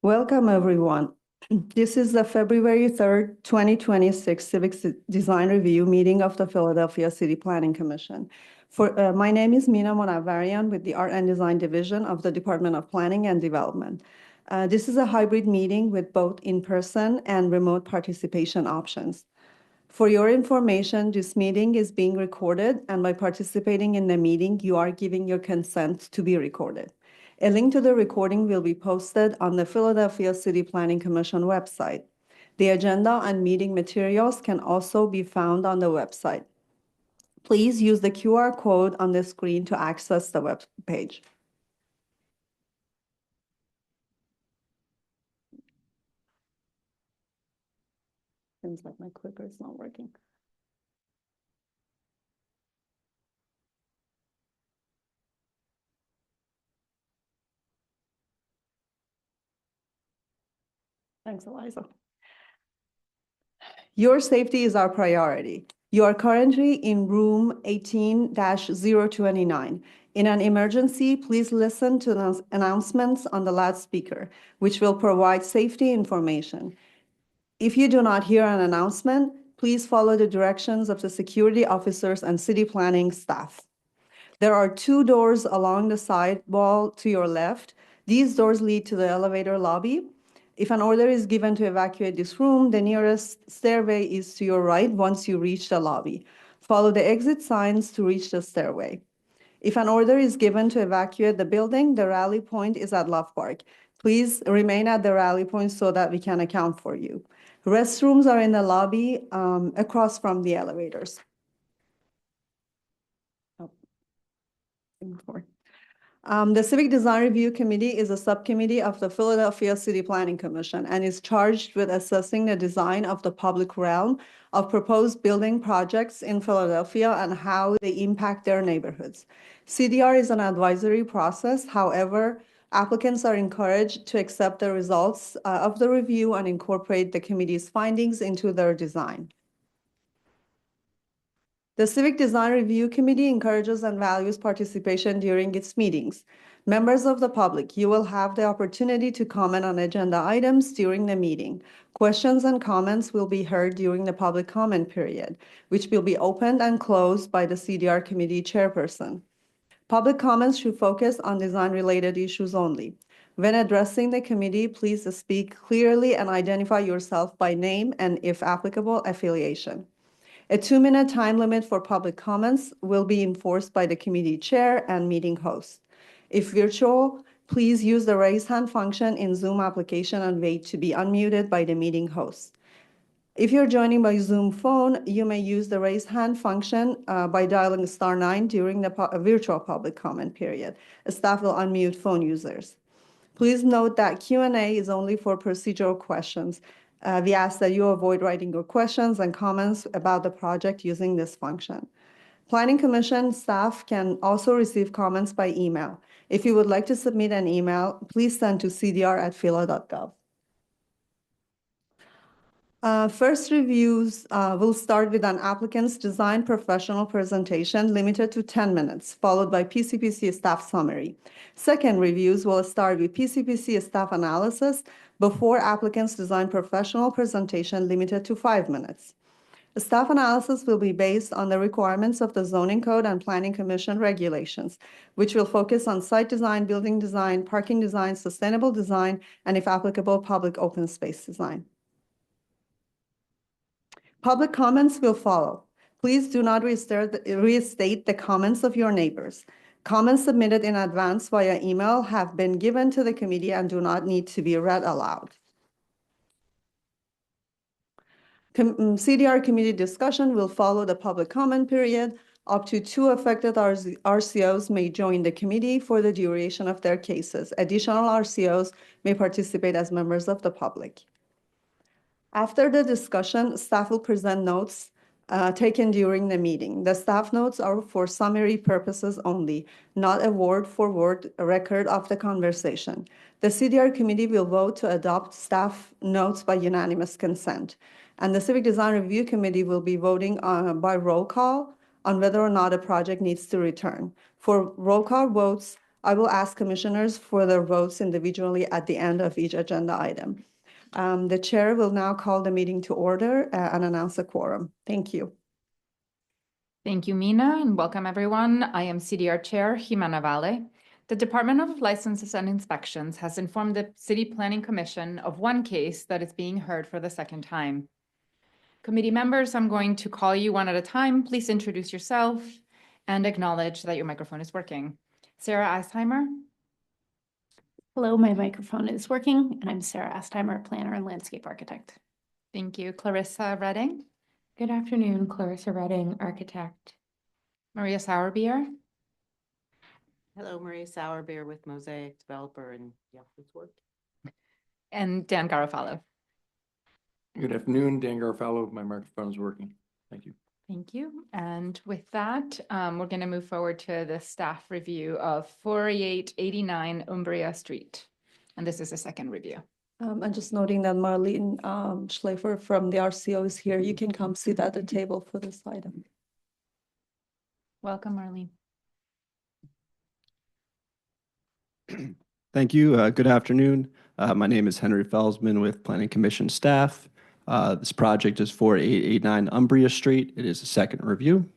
Welcome, everyone. This is the February 3rd, 2026 Civic Design Review meeting of the Philadelphia City Planning Commission. My name is Mina Monavarian with the Art and Design Division of the Department of Planning and Development. This is a hybrid meeting with both in-person and remote participation options. For your information, this meeting is being recorded, and by participating in the meeting, you are giving your consent to be recorded. A link to the recording will be posted on the Philadelphia City Planning Commission website. The agenda and meeting materials can also be found on the website. Please use the QR code on the screen to access the web page. Seems like my clicker is not working. Thanks, Eliza. Your safety is our priority. You are currently in room 18-029. In an emergency, please listen to the announcements on the loudspeaker, which will provide safety information. If you do not hear an announcement, please follow the directions of the security officers and city planning staff. There are two doors along the side wall to your left. These doors lead to the elevator lobby. If an order is given to evacuate this room, the nearest stairway is to your right once you reach the lobby. Follow the exit signs to reach the stairway. If an order is given to evacuate the building, the rally point is at Love Park. Please remain at the rally point so that we can account for you. Restrooms are in the lobby across from the elevators. The Civic Design Review Committee is a subcommittee of the Philadelphia City Planning Commission and is charged with assessing the design of the public realm of proposed building projects in Philadelphia and how they impact their neighborhoods. CDR is an advisory process. However, applicants are encouraged to accept the results of the review and incorporate the committee's findings into their design. The Civic Design Review Committee encourages and values participation during its meetings. Members of the public, you will have the opportunity to comment on agenda items during the meeting. Questions and comments will be heard during the public comment period, which will be opened and closed by the CDR committee chairperson. Public comments should focus on design-related issues only. When addressing the committee, please speak clearly and identify yourself by name and, if applicable, affiliation. A 2-minute time limit for public comments will be enforced by the committee chair and meeting host. If virtual, please use the raise hand function in Zoom application and wait to be unmuted by the meeting host. If you're joining by Zoom phone, you may use the raise hand function by dialing *9 during the virtual public comment period. Staff will unmute phone users. Please note that Q&A is only for procedural questions. We ask that you avoid writing your questions and comments about the project using this function. Planning Commission staff can also receive comments by email. If you would like to submit an email, please send to cdr@phila.gov. First reviews will start with an applicant's design professional presentation limited to 10 minutes, followed by PCPC staff summary. Second reviews will start with PCPC staff analysis before applicant's design professional presentation limited to 5 minutes. The staff analysis will be based on the requirements of the Zoning Code and Planning Commission regulations, which will focus on site design, building design, parking design, sustainable design, and if applicable, public open space design. Public comments will follow. Please do not restate the comments of your neighbors. Comments submitted in advance via email have been given to the committee and do not need to be read aloud. CDR committee discussion will follow the public comment period. Up to 2 affected RCOs may join the committee for the duration of their cases. Additional RCOs may participate as members of the public. After the discussion, staff will present notes taken during the meeting. The staff notes are for summary purposes only, not a word-for-word record of the conversation. The CDR committee will vote to adopt staff notes by unanimous consent, and the Civic Design Review Committee will be voting by roll call on whether or not a project needs to return. For roll call votes, I will ask commissioners for their votes individually at the end of each agenda item. The chair will now call the meeting to order and announce a quorum. Thank you. Thank you, Mina, and welcome everyone. I am CDR Chair Jimena Vale. The Department of Licenses and Inspections has informed the City Planning Commission of one case that is being heard for the second time. Committee members, I'm going to call you one at a time. Please introduce yourself and acknowledge that your microphone is working. Sarah Astheimer. Hello, my microphone is working, and I'm Sarah Astheimer, planner and landscape architect. Thank you. Clarissa Redding. Good afternoon, Clarissa Redding, architect. Maria Sauerbier. Hello, Maria Sauerbier with Mosaic Developer, and yeah, it's worked. And Dan Garofalo. Good afternoon, Dan Garofalo. My microphone is working. Thank you. Thank you. And with that, we're going to move forward to the staff review of 4889 Umbria Street. And this is a second review. I'm just noting that Marlene Schleifer from the RCO is here. You can come sit at the table for this item. Welcome, Marlene. Thank you. Good afternoon. My name is Henry Felsman with Planning Commission staff. This project is 4889 Umbria Street. It is a second review.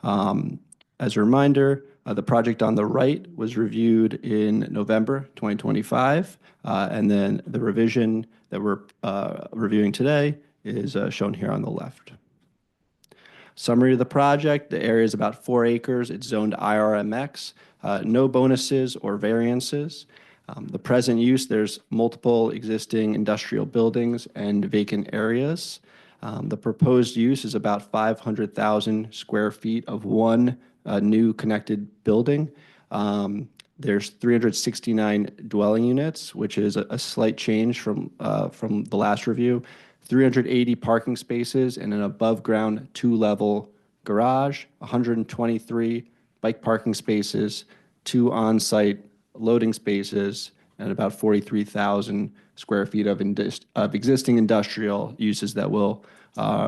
As a reminder, the project on the right was reviewed in November 2025, and then the revision that we're reviewing today is shown here on the left. Summary of the project: the area is about 4 acres. It's zoned IRMX, no bonuses or variances. The present use, there's multiple existing industrial buildings and vacant areas. The proposed use is about 500,000 square feet of one new connected building. There's 369 dwelling units, which is a slight change from the last review. 380 parking spaces and an above-ground 2-level garage, 123 bike parking spaces, 2 on-site loading spaces, and about 43,000 square feet of existing industrial uses that will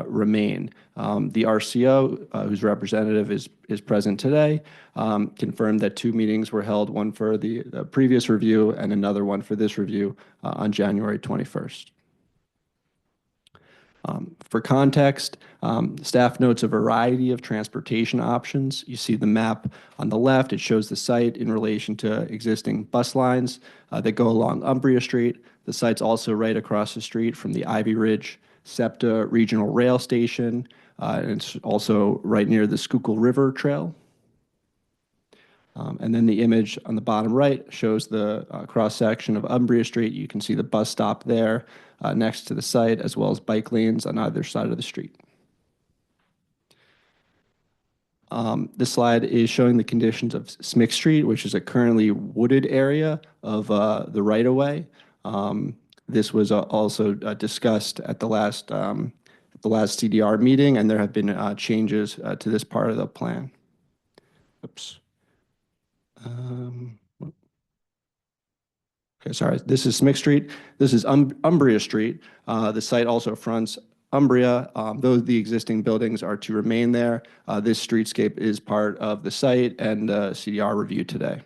remain. The RCO, whose representative is present today, confirmed that 2 meetings were held, one for the previous review and another one for this review on January 21st. For context, staff notes a variety of transportation options. You see the map on the left. It shows the site in relation to existing bus lines that go along Umbria Street. The site's also right across the street from the Ivy Ridge SEPTA Regional Rail Station, and it's also right near the Schuylkill River Trail. And then the image on the bottom right shows the cross-section of Umbria Street. You can see the bus stop there next to the site, as well as bike lanes on either side of the street. This slide is showing the conditions of Smick Street, which is a currently wooded area of the right-of-way. This was also discussed at the last CDR meeting, and there have been changes to this part of the plan. Oops. Okay, sorry. This is Smick Street. This is Umbria Street. The site also fronts Umbria. Though the existing buildings are to remain there, this streetscape is part of the site and CDR review today.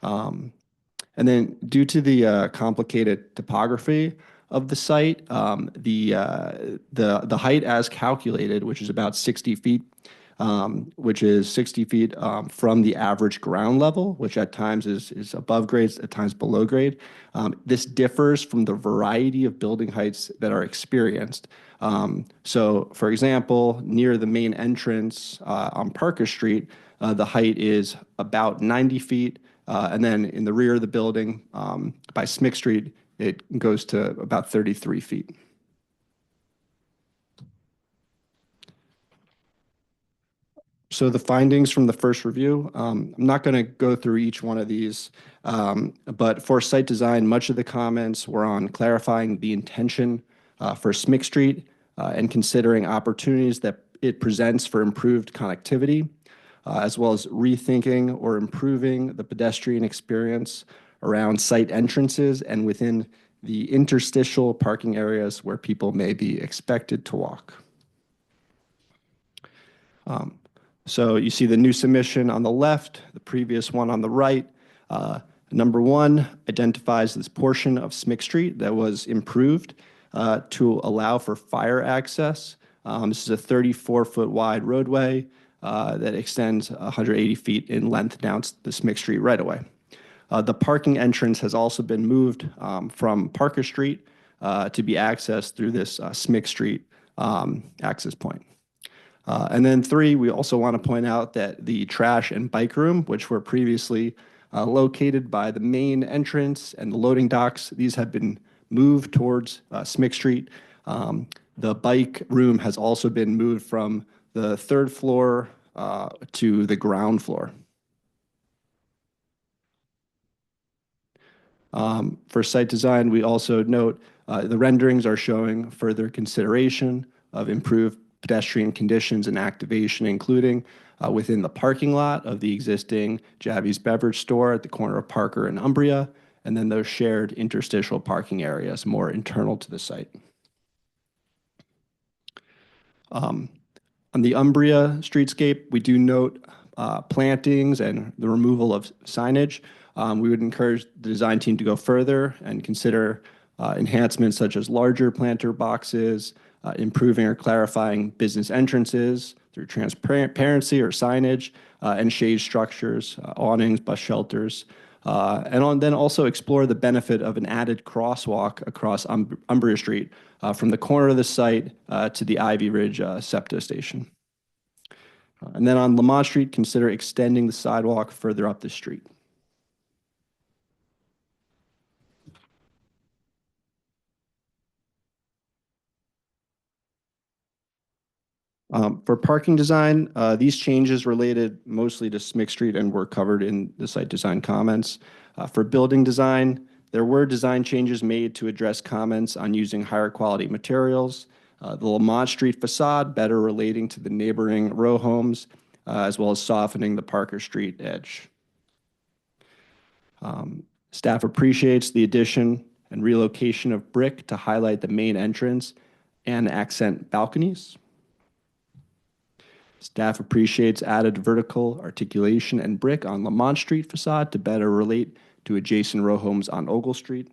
And then, due to the complicated topography of the site, the height as calculated, which is about 60 feet, which is 60 feet from the average ground level, which at times is above grade, at times below grade. This differs from the variety of building heights that are experienced. So, for example, near the main entrance on Parker Street, the height is about 90 feet. And then in the rear of the building by Smick Street, it goes to about 33 feet. So the findings from the first review, I'm not going to go through each one of these, but for site design, much of the comments were on clarifying the intention for Smick Street and considering opportunities that it presents for improved connectivity, as well as rethinking or improving the pedestrian experience around site entrances and within the interstitial parking areas where people may be expected to walk. So you see the new submission on the left, the previous one on the right. Number one identifies this portion of Smick Street that was improved to allow for fire access. This is a 34-foot wide roadway that extends 180 feet in length down the Smick Street right-of-way. The parking entrance has also been moved from Parker Street to be accessed through this Smick Street access point. And then three, we also want to point out that the trash and bike room, which were previously located by the main entrance and the loading docks, these have been moved towards Smick Street. The bike room has also been moved from the third floor to the ground floor. For site design, we also note the renderings are showing further consideration of improved pedestrian conditions and activation, including within the parking lot of the existing Javi's Beverage Store at the corner of Parker and Umbria, and then those shared interstitial parking areas more internal to the site. On the Umbria streetscape, we do note plantings and the removal of signage. We would encourage the design team to go further and consider enhancements such as larger planter boxes, improving or clarifying business entrances through transparency or signage, and shade structures, awnings, bus shelters, and then also explore the benefit of an added crosswalk across Umbria Street from the corner of the site to the Ivy Ridge SEPTA station. And then on Lamont Street, consider extending the sidewalk further up the street. For parking design, these changes related mostly to Smick Street and were covered in the site design comments. For building design, there were design changes made to address comments on using higher quality materials. The Lamont Street facade better relating to the neighboring row homes, as well as softening the Parker Street edge. Staff appreciates the addition and relocation of brick to highlight the main entrance and accent balconies. Staff appreciates added vertical articulation and brick on Lamont Street facade to better relate to adjacent row homes on Ogle Street.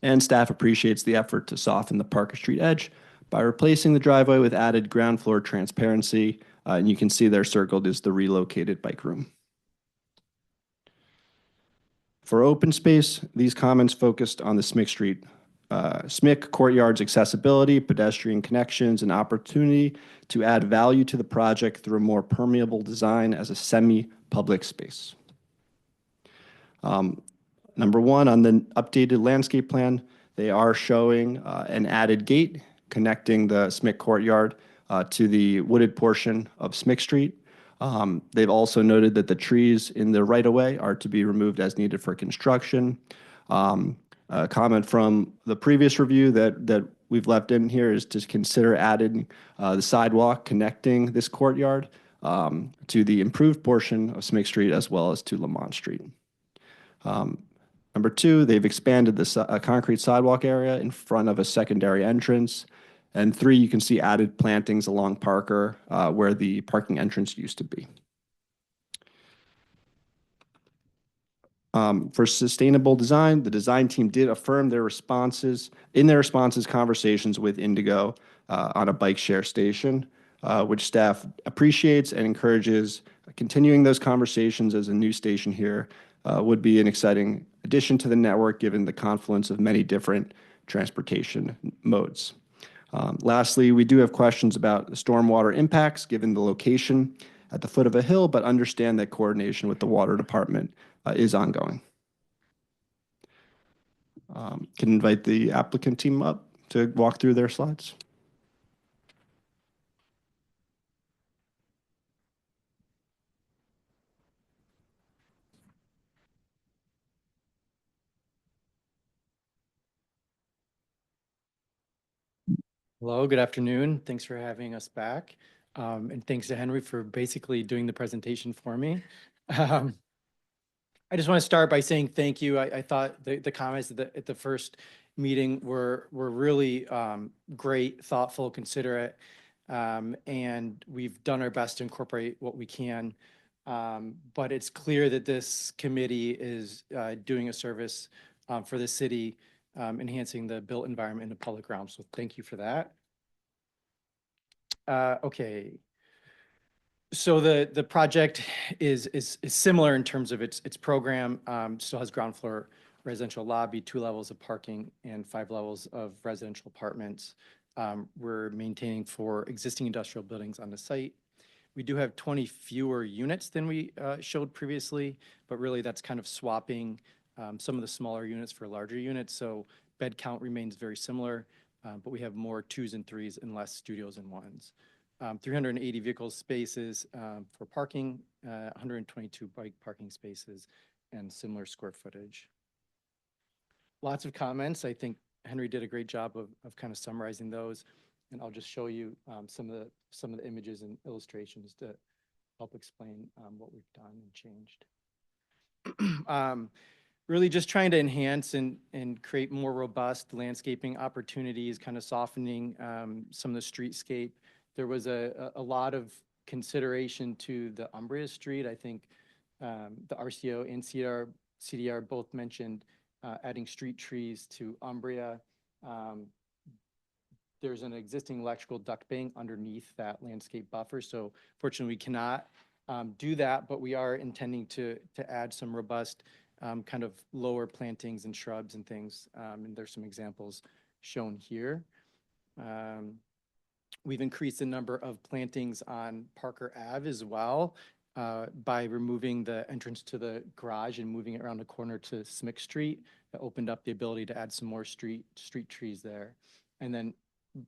And staff appreciates the effort to soften the Parker Street edge by replacing the driveway with added ground floor transparency. And you can see there circled is the relocated bike room. For open space, these comments focused on the Smick Courtyard's accessibility, pedestrian connections, and opportunity to add value to the project through a more permeable design as a semi-public space. Number one, on the updated landscape plan, they are showing an added gate connecting the Smick Courtyard to the wooded portion of Smick Street. They've also noted that the trees in the right-of-way are to be removed as needed for construction. A comment from the previous review that we've left in here is to consider adding the sidewalk connecting this courtyard to the improved portion of Smick Street as well as to Lamont Street. Number two, they've expanded the concrete sidewalk area in front of a secondary entrance. And three, you can see added plantings along Parker where the parking entrance used to be. For sustainable design, the design team did affirm their responses conversations with Indigo on a bike share station, which staff appreciates and encourages. Continuing those conversations as a new station here would be an exciting addition to the network given the confluence of many different transportation modes. Lastly, we do have questions about the stormwater impacts given the location at the foot of a hill, but understand that coordination with the water department is ongoing. Can invite the applicant team up to walk through their slides. Hello, good afternoon. Thanks for having us back. And thanks to Henry for basically doing the presentation for me. I just want to start by saying thank you. I thought the comments at the first meeting were really great, thoughtful, considerate. And we've done our best to incorporate what we can. But it's clear that this committee is doing a service for the city, enhancing the built environment in the public realm. So thank you for that. Okay. So the project is similar in terms of its program. Still has ground floor residential lobby, 2 levels of parking, and 5 levels of residential apartments. We're maintaining 4 existing industrial buildings on the site. We do have 20 fewer units than we showed previously, but really that's kind of swapping some of the smaller units for larger units. So bed count remains very similar, but we have more 2s and 3s and less studios and 1s. 380 vehicle spaces for parking, 122 bike parking spaces, and similar square footage. Lots of comments. I think Henry did a great job of kind of summarizing those, and I'll just show you some of the images and illustrations to help explain what we've done and changed. Really just trying to enhance and create more robust landscaping opportunities, kind of softening some of the streetscape. There was a lot of consideration to the Umbria Street. I think the RCO and CDR both mentioned adding street trees to Umbria. There's an existing electrical duct bank underneath that landscape buffer. So fortunately we cannot do that, but we are intending to add some robust kind of lower plantings and shrubs and things. And there's some examples shown here. We've increased the number of plantings on Parker Ave as well by removing the entrance to the garage and moving it around the corner to Smick Street. That opened up the ability to add some more street trees there. And then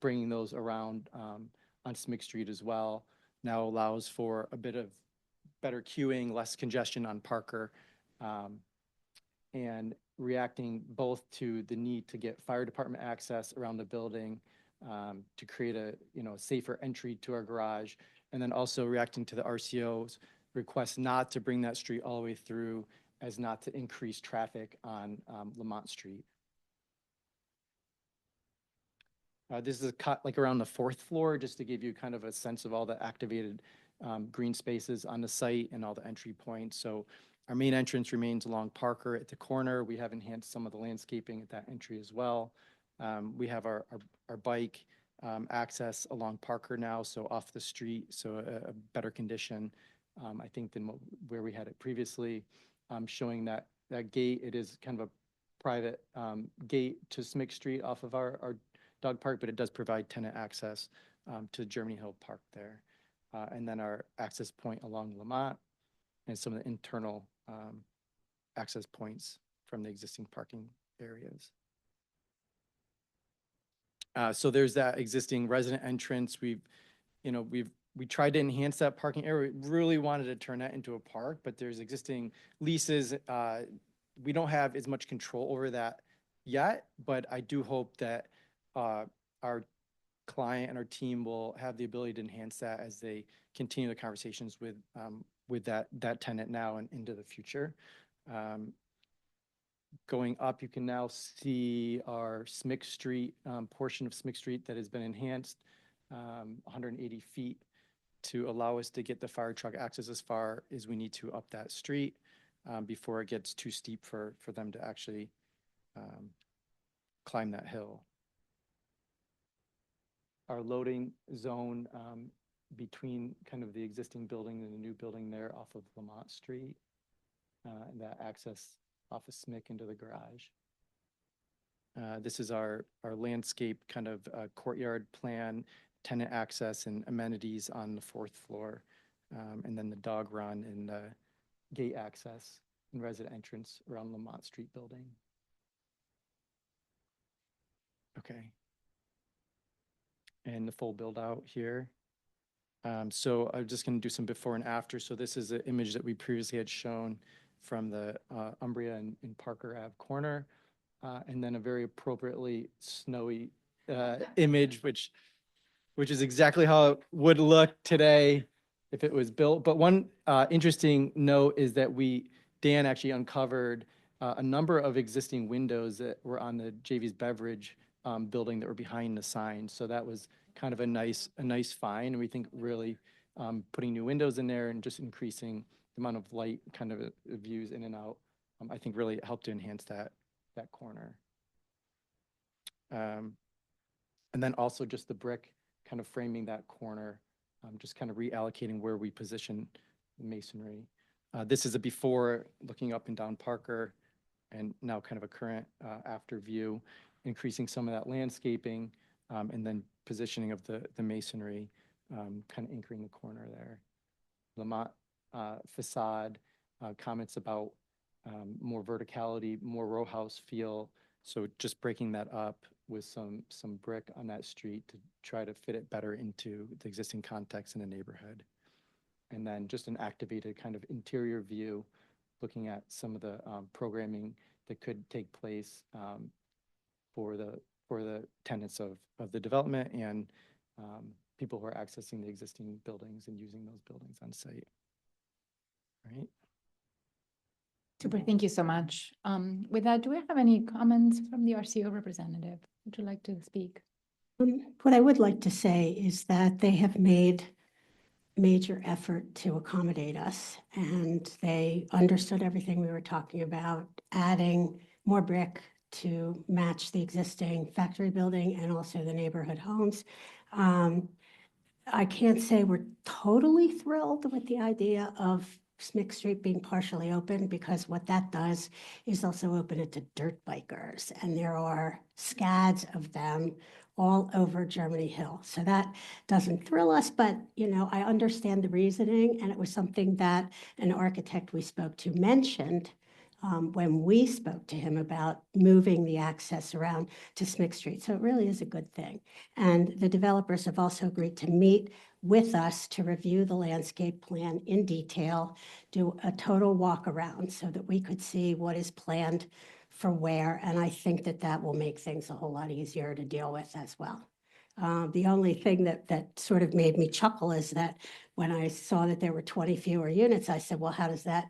bringing those around on Smick Street as well now allows for a bit of better queuing, less congestion on Parker, and reacting both to the need to get fire department access around the building, to create a safer entry to our garage, and then also reacting to the RCO's request not to bring that street all the way through as not to increase traffic on Lamont Street. This is a cut like around the 4th floor, just to give you kind of a sense of all the activated green spaces on the site and all the entry points. So our main entrance remains along Parker at the corner. We have enhanced some of the landscaping at that entry as well. We have our bike access along Parker now, so off the street, so a better condition, I think, than where we had it previously. Showing that gate, it is kind of a private gate to Smick Street off of our dog park, but it does provide tenant access to Germany Hill Park there. And then our access point along Lamont and some of the internal access points from the existing parking areas. So there's that existing resident entrance. We tried to enhance that parking area. We really wanted to turn that into a park, but there's existing leases. We don't have as much control over that yet, but I do hope that our client and our team will have the ability to enhance that as they continue the conversations with that tenant now and into the future. Going up, you can now see our Smick Street, portion of Smick Street that has been enhanced 180 feet to allow us to get the fire truck access as far as we need to up that street before it gets too steep for them to actually climb that hill. Our loading zone between kind of the existing building and the new building there off of Lamont Street, and that access off of Smick into the garage. This is our landscape kind of courtyard plan, tenant access and amenities on the 4th floor, and then the dog run and the gate access and resident entrance around Lamont Street building. Okay. And the full build out here. So I'm just going to do some before and after. So this is an image that we previously had shown from the Umbria and Parker Ave corner, and then a very appropriately snowy image, which is exactly how it would look today if it was built. But one interesting note is that Dan actually uncovered a number of existing windows that were on the JV's Beverage building that were behind the sign. So that was kind of a nice find. And we think really putting new windows in there and just increasing the amount of light kind of views in and out, I think really helped to enhance that corner. And then also just the brick kind of framing that corner, just kind of reallocating where we position the masonry. This is a before looking up and down Parker, and now kind of a current after view, increasing some of that landscaping, and then positioning of the masonry, kind of anchoring the corner there. Lamont facade, comments about more verticality, more row house feel. So just breaking that up with some brick on that street to try to fit it better into the existing context in the neighborhood. And then just an activated kind of interior view, looking at some of the programming that could take place for the tenants of the development and people who are accessing the existing buildings and using those buildings on site. Right. Super, thank you so much. With that, do we have any comments from the RCO representative? Would you like to speak? What I would like to say is that they have made major effort to accommodate us, and they understood everything we were talking about, adding more brick to match the existing factory building and also the neighborhood homes. I can't say we're totally thrilled with the idea of Smick Street being partially open, because what that does is also open it to dirt bikers, and there are scads of them all over Germany Hill. So that doesn't thrill us, but I understand the reasoning, and it was something that an architect we spoke to mentioned when we spoke to him about moving the access around to Smick Street. So it really is a good thing. And the developers have also agreed to meet with us to review the landscape plan in detail, do a total walk around so that we could see what is planned for where. And I think that that will make things a whole lot easier to deal with as well. The only thing that sort of made me chuckle is that when I saw that there were 20 fewer units, I said, well, how does that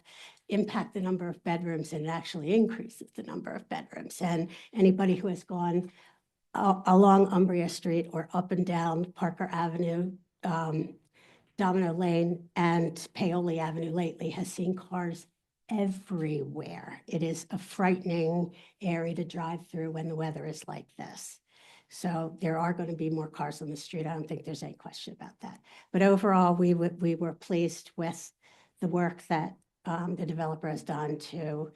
impact the number of bedrooms? And it actually increases the number of bedrooms. And anybody who has gone along Umbria Street or up and down Parker Avenue, Domino Lane and Paoli Avenue lately has seen cars everywhere. It is a frightening area to drive through when the weather is like this. So there are going to be more cars on the street. I don't think there's any question about that. But overall, we were pleased with the work that the developer has done to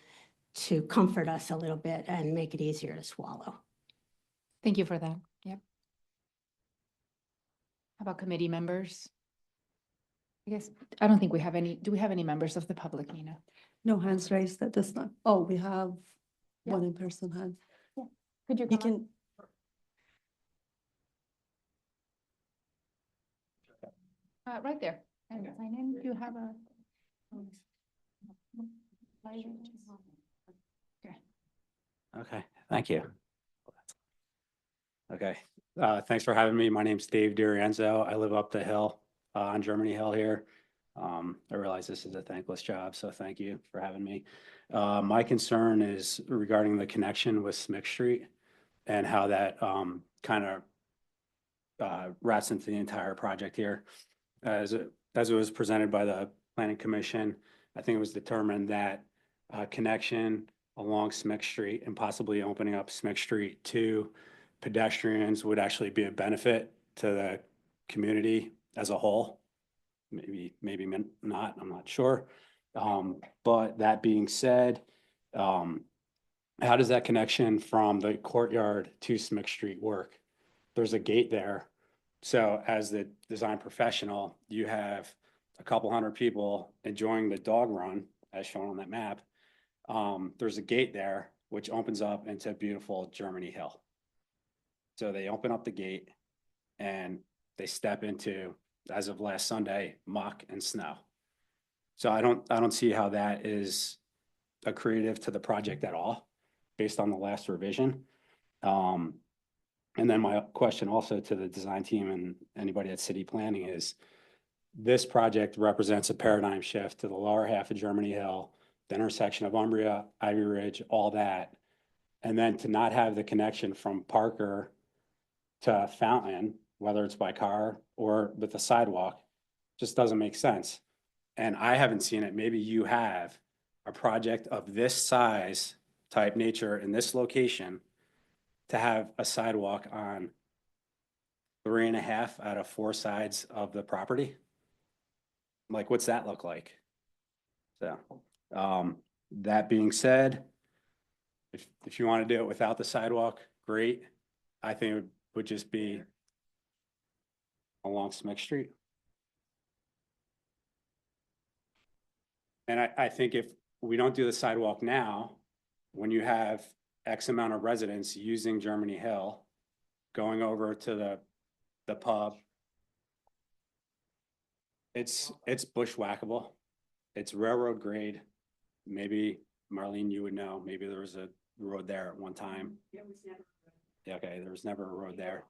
comfort us a little bit and make it easier to swallow. Thank you for that. Yep. How about committee members? I guess, I don't think we have any. Do we have any members of the public, Nina? No hands raised at this time. Oh, we have Yeah. one in-person hand. Could you You come up? can, Right there. And sign in. Do you have a? Okay. Okay, thank you. Okay, thanks for having me. My name's Dave DiRienzo. I live up the hill on Germany Hill here. I realize this is a thankless job, so thank you for having me. My concern is regarding the connection with Smick Street and how that kind of wraps into the entire project here. As it was presented by the Planning Commission, I think it was determined that connection along Smick Street and possibly opening up Smick Street to pedestrians would actually be a benefit to the community as a whole. Maybe not, I'm not sure. But that being said, how does that connection from the courtyard to Smick Street work? There's a gate there. So as the design professional, you have a couple hundred people enjoying the dog run as shown on that map. There's a gate there, which opens up into beautiful Germany Hill. So they open up the gate and they step into, as of last Sunday, muck and snow. So I don't see how that is accretive to the project at all, based on the last revision. And then my question also to the design team and anybody at city planning is, this project represents a paradigm shift to the lower half of Germany Hill, the intersection of Umbria, Ivy Ridge, all that. And then to not have the connection from Parker to Fountain whether it's by car or with a sidewalk, just doesn't make sense. And I haven't seen it, maybe you have, a project of this size, type, nature, in this location, to have a sidewalk on 3.5 out of 4 sides of the property. Like, what's that look like? So, that being said, if you want to do it without the sidewalk, great. I think it would just be along Smith Street. And I think if we don't do the sidewalk now, when you have X amount of residents using Germany Hill, going over to the pub, it's bushwhackable. It's railroad grade. Maybe Marlene, you would know, maybe there was a road there at one time. Yeah, okay, there was never a road there.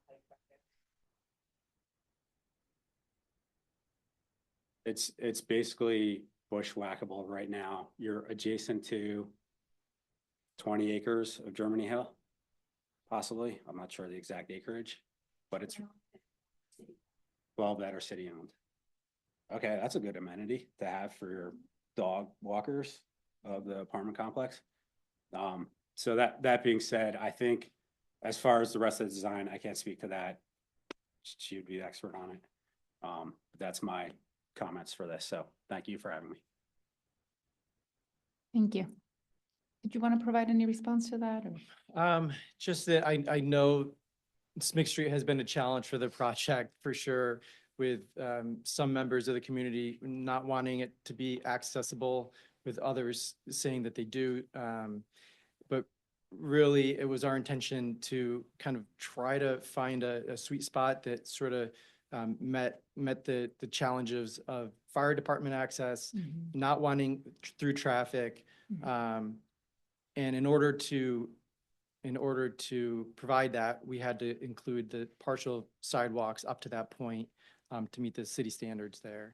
It's basically bushwhackable right now. You're adjacent to 20 acres of Germany Hill, possibly. I'm not sure the exact acreage, but it's 12 that are city owned. Okay, that's a good amenity to have for your dog walkers of the apartment complex. So that being said, I think as far as the rest of the design, I can't speak to that. She would be the expert on it. But that's my comments for this. So thank you for having me. Thank you. Did you want to provide any response to that? Or? Just that I know Smith Street has been a challenge for the project for sure, with some members of the community not wanting it to be accessible, with others saying that they do. But really, it was our intention to kind of try to find a sweet spot that sort of met the challenges of fire department access, not wanting through traffic. And in order to provide that, we had to include the partial sidewalks up to that point to meet the city standards there.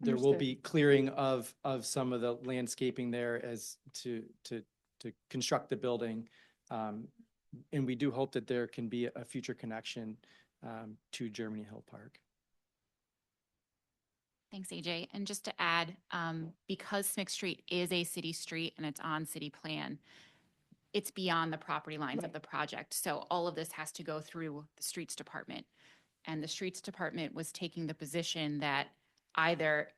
There will Understood. be clearing of some of the landscaping there as to construct the building. And we do hope that there can be a future connection to Germany Hill Park. Thanks, AJ. And just to add, because Smith Street is a city street and it's on city plan, it's beyond the property lines of the project. So all of this has to go through the streets department. And the streets department was taking the position that either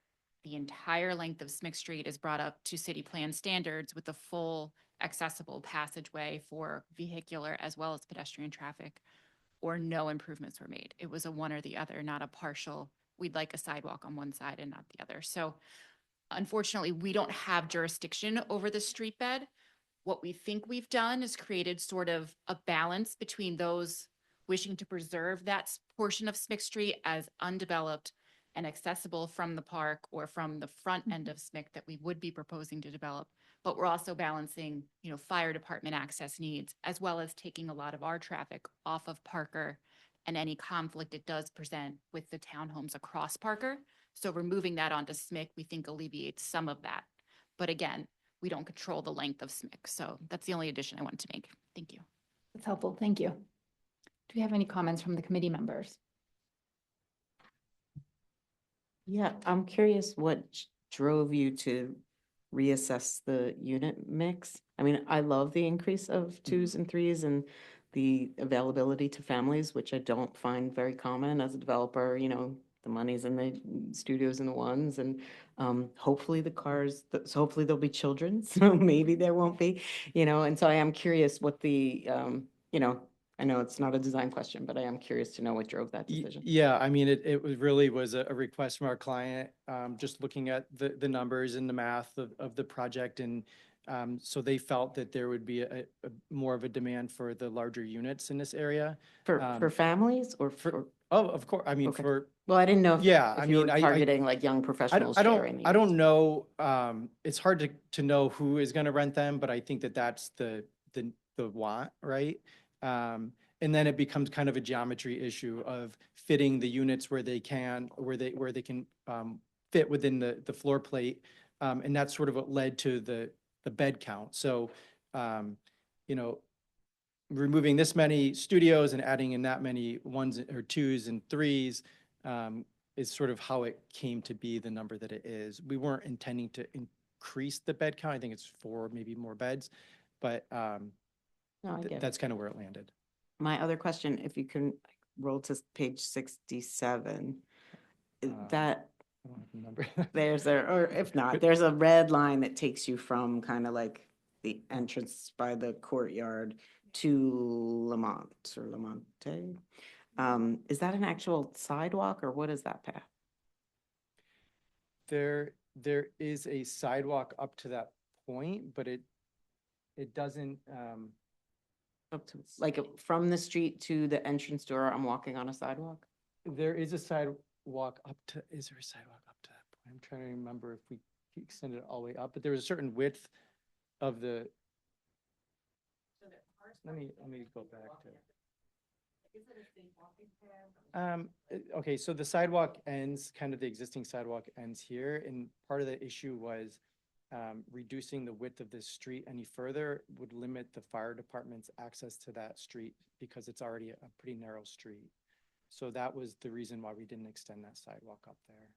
the entire length of Smith Street is brought up to city plan standards with the full accessible passageway for vehicular as well as pedestrian traffic, or no improvements were made. It was a one or the other, not a partial, we'd like a sidewalk on one side and not the other. So unfortunately, we don't have jurisdiction over the street bed. What we think we've done is created sort of a balance between those wishing to preserve that portion of Smith Street as undeveloped and accessible from the park or from the front end of Smith that we would be proposing to develop. But we're also balancing, fire department access needs, as well as taking a lot of our traffic off of Parker and any conflict it does present with the townhomes across Parker. So removing that onto Smith, we think alleviates some of that. But again, we don't control the length of Smith. So that's the only addition I wanted to make. Thank you. That's helpful. Thank you. Do we have any comments from the committee members? Yeah, I'm curious what drove you to reassess the unit mix? I mean, I love the increase of 2s and 3s and the availability to families, which I don't find very common as a developer. The money's in the studios and the 1s, and hopefully the cars, so hopefully there'll be children, so maybe there won't be, and so I am curious what the, I know it's not a design question, but I am curious to know what drove that decision. Yeah, I mean, it really was a request from our client, just looking at the numbers and the math of the project. And so they felt that there would be a more of a demand for the larger units in this area. For families or for? Oh, of course. I mean, Okay. for, Well, I didn't know if yeah, you were targeting like young professionals sharing. I don't know. It's hard to know who is going to rent them, but I think that that's the want, right? And then it becomes kind of a geometry issue of fitting the units where they can fit within the floor plate. And that's sort of what led to the bed count. So, removing this many studios and adding in that many ones or twos and threes is sort of how it came to be the number that it is. We weren't intending to increase the bed count. I think it's 4, maybe more beds, but No, I get it. that's kind of where it landed. My other question, if you can roll to page 67, that I don't remember. or if not, there's a red line that takes you from kind of like the entrance by the courtyard to Lamont or Lamonte. Is that an actual sidewalk or what is that path? There is a sidewalk up to that point, but it doesn't, Up to, like from the street to the entrance door, I'm walking on a sidewalk? there is a sidewalk up to, is there a sidewalk up to that point? I'm trying to remember if we extended it all the way up, but there was a certain width of the. Let me go back to. Okay, so the sidewalk ends, kind of the existing sidewalk ends here, and part of the issue was reducing the width of this street any further would limit the fire department's access to that street because it's already a pretty narrow street. So that was the reason why we didn't extend that sidewalk up there.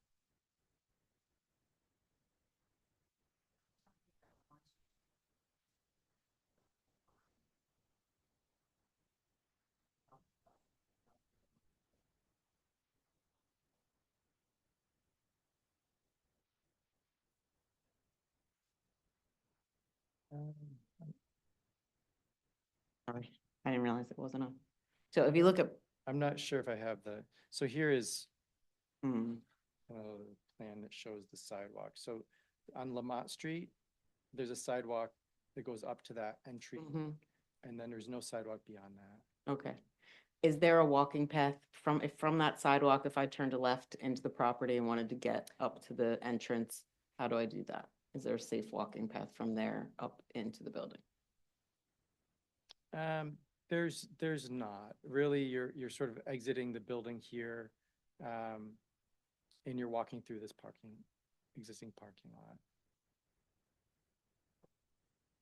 Sorry, I didn't realize it wasn't on. So if you look at, I'm not sure if I have the, so here is hmm, a plan that shows the sidewalk. So on Lamont Street, there's a sidewalk that goes up to that entry, mhm, and then there's no sidewalk beyond that. okay. Is there a walking path from that sidewalk, if I turned left into the property and wanted to get up to the entrance, how do I do that? Is there a safe walking path from there up into the building? There's not. Really, you're sort of exiting the building here, and you're walking through this existing parking lot.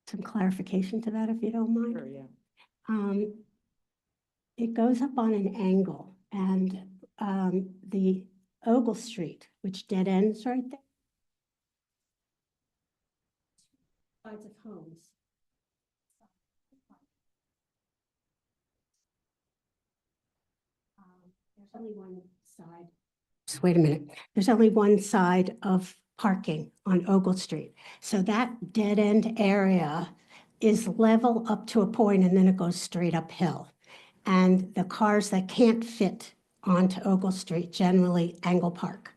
Some clarification to that, if you don't mind. Sure, yeah. It goes up on an angle and the Ogle Street, which dead ends right there. Sides of homes. There's only one side. Just wait a minute. There's only one side of parking on Ogle Street. So that dead end area is level up to a point and then it goes straight uphill. And the cars that can't fit onto Ogle Street generally angle park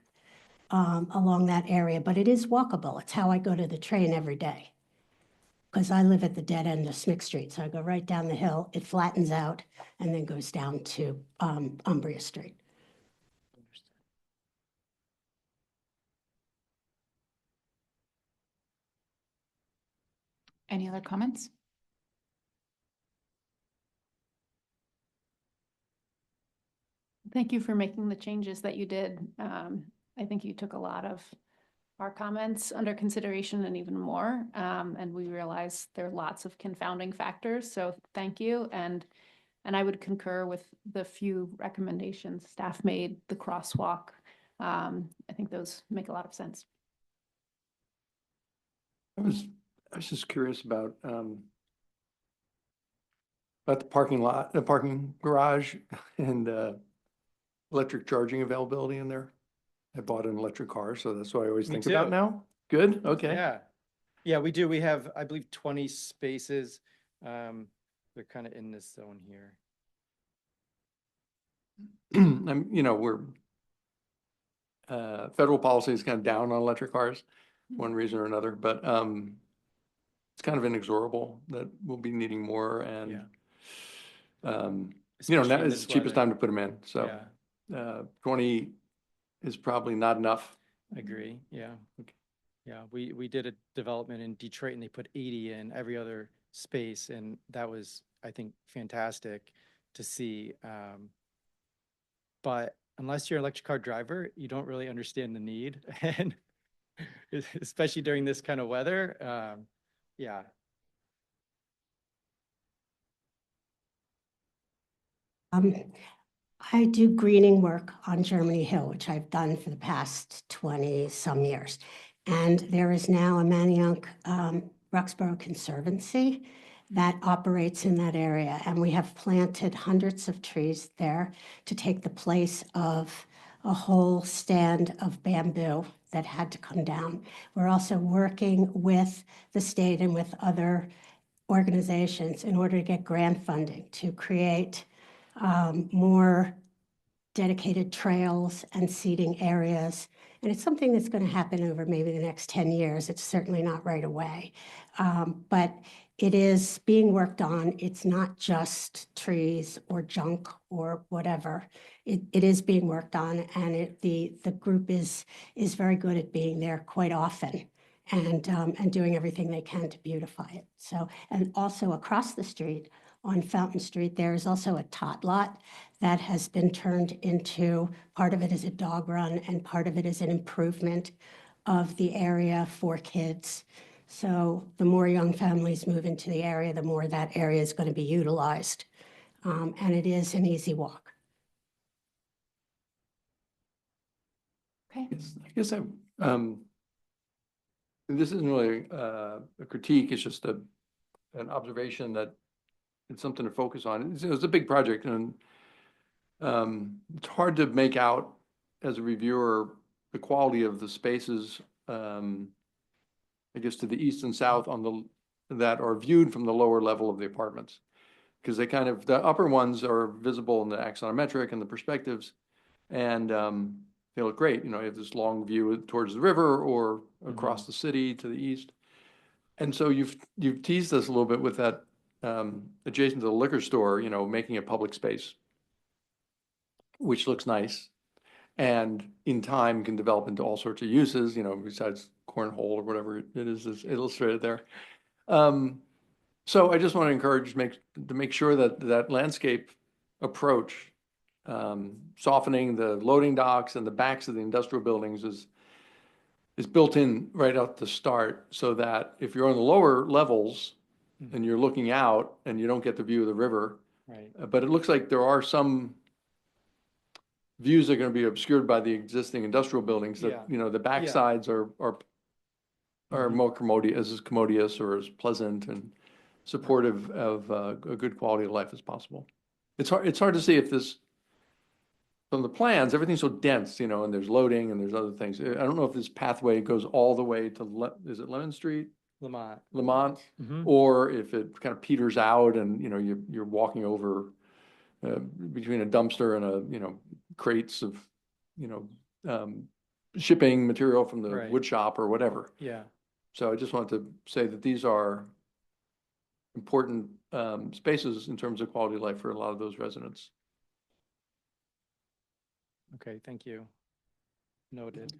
along that area, but it is walkable. It's how I go to the train every day. Because I live at the dead end of Smick Street, so I go right down the hill, it flattens out, and then goes down to Umbria Street. Any other comments? Thank you for making the changes that you did. I think you took a lot of our comments under consideration and even more. And we realize there are lots of confounding factors. So thank you. And I would concur with the few recommendations staff made, the crosswalk. I think those make a lot of sense. I was just curious about the parking lot, the parking garage and electric charging availability in there. I bought an electric car, so that's what I always Me think about too. now. Good, okay. Yeah. Yeah, we do. We have, I believe, 20 spaces. They're kind of in this zone here. We're federal policy is kind of down on electric cars, one reason or another, but it's kind of inexorable that we'll be needing more and Especially now in is this the cheapest weather. time to put them in, so Yeah, 20 is probably not enough. agree. Yeah. Okay. Yeah, we did a development in Detroit and they put 80 in every other space, and that was, I think, fantastic to see. But unless you're an electric car driver, you don't really understand the need, and especially during this kind of weather. Yeah. I do greening work on Germany Hill, which I've done for the past 20-some years. And there is now a Manayunk Roxborough Conservancy that operates in that area. And we have planted hundreds of trees there to take the place of a whole stand of bamboo that had to come down. We're also working with the state and with other organizations in order to get grant funding to create more dedicated trails and seating areas. And it's something that's going to happen over maybe the next 10 years. It's certainly not right away. But it is being worked on. It's not just trees or junk or whatever. It is being worked on, and the group is very good at being there quite often and doing everything they can to beautify it. So, and also across the street on Fountain Street, there is also a tot lot that has been turned into, part of it is a dog run and part of it is an improvement of the area for kids. So the more young families move into the area, the more that area is going to be utilized. And it is an easy walk. Okay. I guess this isn't really a critique, it's just an observation that it's something to focus on. It's a big project, and it's hard to make out as a reviewer the quality of the spaces, I guess, to the east and south that are viewed from the lower level of the apartments. Because the upper ones are visible in the axonometric and the perspectives, and they look great. You have this long view towards the river or across the city to the east. And so you've teased us a little bit with that adjacent to the liquor store, making a public space, which looks nice, and in time can develop into all sorts of uses, besides cornhole or whatever it is illustrated there. So I just want to encourage to make sure that landscape approach, softening the loading docks and the backs of the industrial buildings is built in right out the start, so that if you're on the lower levels and you're looking out and you don't get the view of the river, Right. But it looks like there are some views that are going to be obscured by the existing industrial buildings that, the back sides are more commodious or as pleasant and supportive of a good quality of life as possible. It's hard to see if this, from the plans, everything's so dense, and there's loading and there's other things. I don't know if this pathway goes all the way to, is it Lemon Street? Lamont. Or if it kind of peters out and, you're walking over between a dumpster and crates of, shipping material from the wood shop or whatever. Yeah. So I just wanted to say that these are important spaces in terms of quality of life for a lot of those residents. Okay, thank you. Noted.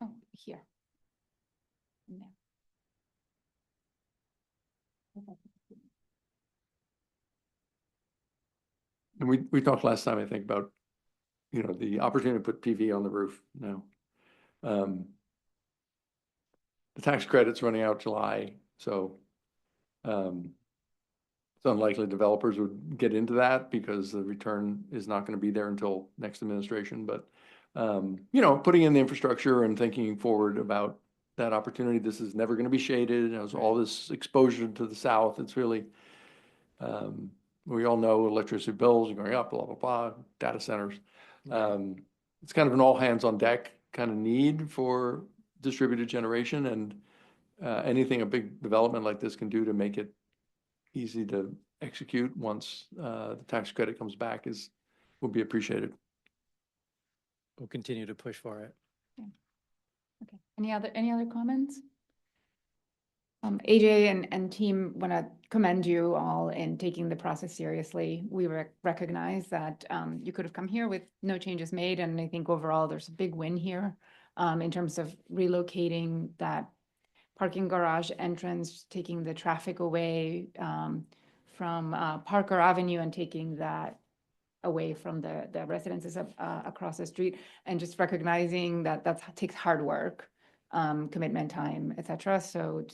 Oh, here. No. And we talked last time, I think, about, the opportunity to put PV on the roof now. The tax credit's running out July, so it's unlikely developers would get into that because the return is not going to be there until next administration. But, putting in the infrastructure and thinking forward about that opportunity, this is never going to be shaded. There's all this exposure to the south. It's really, we all know electricity bills are going up, blah, blah, blah, data centers. It's kind of an all hands on deck kind of need for distributed generation, and anything a big development like this can do to make it easy to execute once the tax credit comes back will be appreciated. We'll continue to push for it. Okay. Any other comments? AJ and team want to commend you all in taking the process seriously. We recognize that you could have come here with no changes made, and I think overall there's a big win here in terms of relocating that parking garage entrance, taking the traffic away from Parker Avenue and taking that away from the residences across the street, and just recognizing that takes hard work, commitment, time, etc. So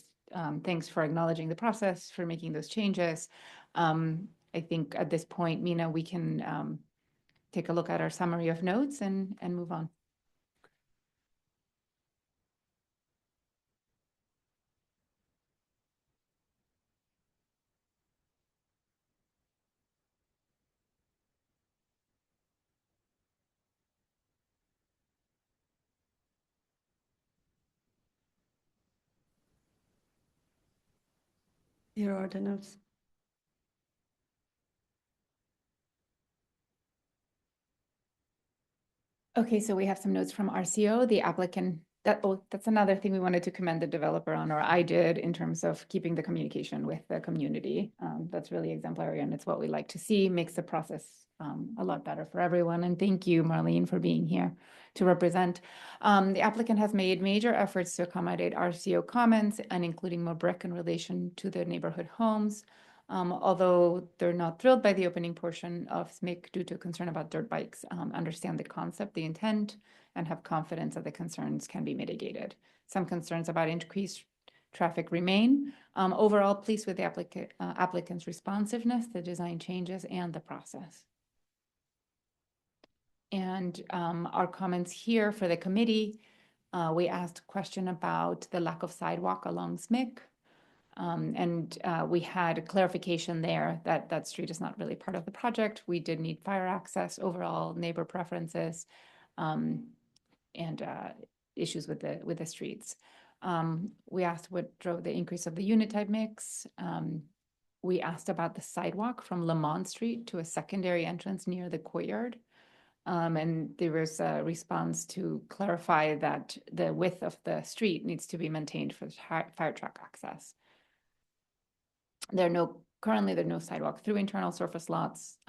thanks for acknowledging the process, for making those changes. I think at this point, Mina, we can take a look at our summary of notes and move on. Here are the notes. Okay, so we have some notes from RCO, the applicant. That's another thing we wanted to commend the developer on, or I did, in terms of keeping the communication with the community. That's really exemplary, and it's what we like to see, makes the process a lot better for everyone. And thank you, Marlene, for being here to represent. The applicant has made major efforts to accommodate RCO comments and including more brick in relation to the neighborhood homes. Although they're not thrilled by the opening portion of SMIC due to concern about dirt bikes, understand the concept, the intent, and have confidence that the concerns can be mitigated. Some concerns about increased traffic remain. Overall, pleased with the applicant's responsiveness, the design changes, and the process. And our comments here for the committee, we asked a question about the lack of sidewalk along SMIC. We had a clarification there that that street is not really part of the project. We did need fire access, overall neighbor preferences, and issues with the streets. We asked what drove the increase of the unit type mix. We asked about the sidewalk from Lamont Street to a secondary entrance near the courtyard. And there was a response to clarify that the width of the street needs to be maintained for fire truck access. Currently there are no sidewalk through internal surface lots.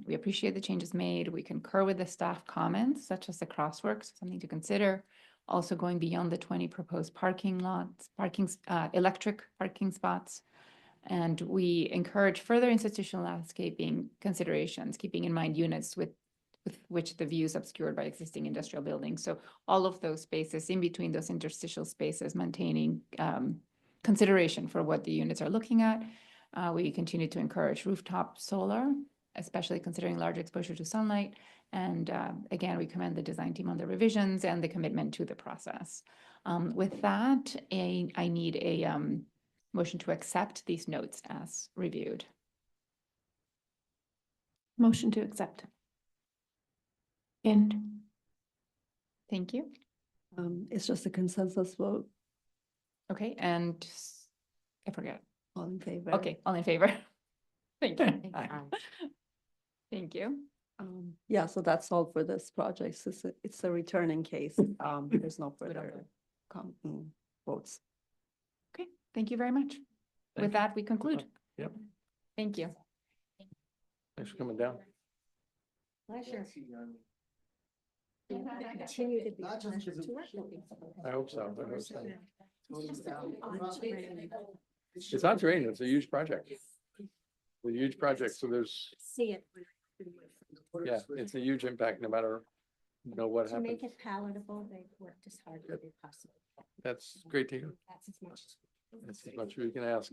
We appreciate the changes made. We concur with the staff comments, such as the crosswalks, something to consider. Also going beyond the 20 proposed parking lots, electric parking spots. And we encourage further institutional landscaping considerations, keeping in mind units with which the view is obscured by existing industrial buildings. So all of those spaces, in between those interstitial spaces, maintaining consideration for what the units are looking at. We continue to encourage rooftop solar, especially considering large exposure to sunlight. And again, we commend the design team on the revisions and the commitment to the process. With that, I need a motion to accept these notes as reviewed. Motion to accept. And Thank you. It's just a consensus vote. Okay, and I forget. All in favor? Okay, all in favor? Thank you. Aye. Thank you. Yeah, so that's all for this project. It's a returning case. There's no further votes. Okay, thank you very much. With you. that, we conclude. Yep. Thank you. Thanks for coming down. Pleasure. Continue to be pleasure to work with you. I hope so. I hope so. It's not raining. It's a huge project. A huge project. So there's, See it. yeah, it's a huge impact no matter, what To happens. make it palatable, they've worked as hard as they possibly can. That's great to hear. That's as much. That's as much as we can ask.